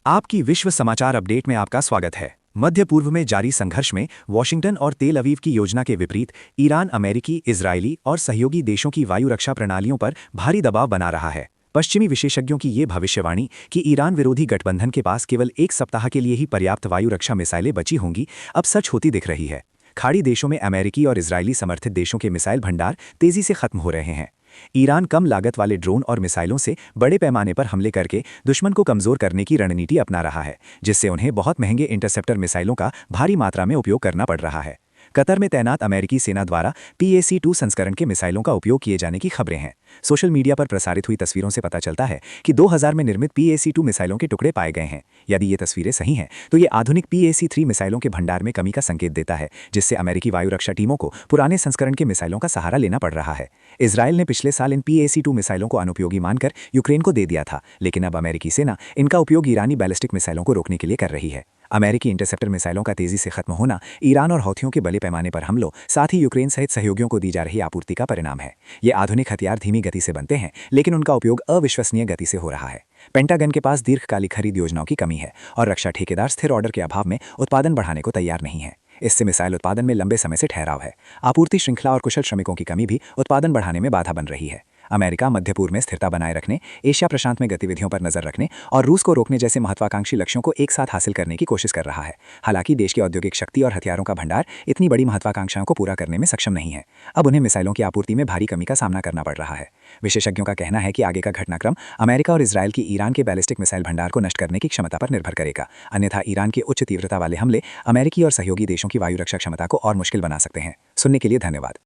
आपकी विश्व समाचार अपडेट में आपका स्वागत है। मध्य पूर्व में जारी संघर्ष में वॉशिंगटन और तेल अवीव की योजना के विपरीत ईरान अमेरिकी, इजरायली और सहयोगी देशों की वायु रक्षा प्रणालियों पर भारी दबाव बना रहा है। पश्चिमी विशेषज्ञों की ये भविष्यवाणी कि ईरान विरोधी गठबंधन के पास केवल एक सप्ताह के लिए ही पर्याप्त वायु रक्षा मिसाइलें बची होंगी, अब सच होती दिख रही है। खाड़ी देशों में अमेरिकी और इजरायली समर्थित देशों के मिसाइल भंडार तेजी से खत्म हो रहे हैं। ईरान कम लागत वाले ड्रोन और मिसाइलों से बड़े पैमाने पर हमले करके दुश्मन को कमजोर करने की रणनीति अपना रहा है, जिससे उन्हें बहुत महंगे इंटरसेप्टर मिसाइलों का भारी मात्रा में उपयोग करना पड़ रहा है। कतर में तैनात अमेरिकी सेना द्वारा PAC-2 संस्करण के मिसाइलों का उपयोग किए जाने की खबरें हैं। सोशल मीडिया पर प्रसारित हुई तस्वीरों से पता चलता है कि 2000 में निर्मित PAC-2 मिसाइलों के टुकड़े पाए गए हैं। यदि ये तस्वीरें सही हैं, तो ये आधुनिक PAC-3 मिसाइलों के भंडार में कमी का संकेत देता है, जिससे अमेरिकी वायु रक्षा टीमों को पुराने संस्करण के मिसाइलों का सहारा लेना पड़ रहा है। इजरायल ने पिछले साल इन PAC-2 मिसाइलों को अनुपयोगी मानकर यूक्रेन को दे दिया था, लेकिन अब अमेरिकी सेना इनका उपयोग ईरानी बैलिस्टिक मिसाइलों को रोकने के लिए कर रही है। अमेरिकी इंटरसेप्टर मिसाइलों का तेजी से खत्म होना ईरान और हौथियों के बड़े पैमाने पर हमलों, साथ ही यूक्रेन सहित सहयोगियों को दी जा रही आपूर्ति का परिणाम है। ये आधुनिक हथियार धीमी गति से बनते हैं, लेकिन उनका उपयोग अविश्वसनीय गति से हो रहा है। पेंटागन के पास दीर्घकालिक खरीद योजनाओं की कमी है और रक्षा ठेकेदार स्थिर ऑर्डर के अभाव में उत्पादन बढ़ाने को तैयार नहीं है। इससे मिसाइल उत्पादन में लंबे समय से ठहराव है। आपूर्ति श्रृंखला और कुशल श्रमिकों की कमी भी उत्पादन बढ़ाने में बाधा बन रही है। अमेरिका मध्य पूर्व में स्थिरता बनाए रखने, एशिया प्रशांत में गतिविधियों पर नजर रखने और रूस को रोकने जैसे महत्वाकांक्षी लक्ष्यों को एक साथ हासिल करने की कोशिश कर रहा है। हालांकि देश की औद्योगिक शक्ति और हथियारों का भंडार इतनी बड़ी महत्वाकांक्षाओं को पूरा करने में सक्षम नहीं है। अब उन्हें मिसाइलों की आपूर्ति में भारी कमी का सामना करना पड़ रहा है। विशेषज्ञों का कहना है कि आगे का घटनाक्रम अमेरिका और इजरायल की ईरान के बैलिस्टिक मिसाइल भंडार को नष्ट करने की क्षमता पर निर्भर करेगा। अन्यथा ईरान के उच्च तीव्रता वाले हमले अमेरिकी और सहयोगी देशों की वायु रक्षा क्षमता को और मुश्किल बना सकते हैं। सुनने के लिए धन्यवाद।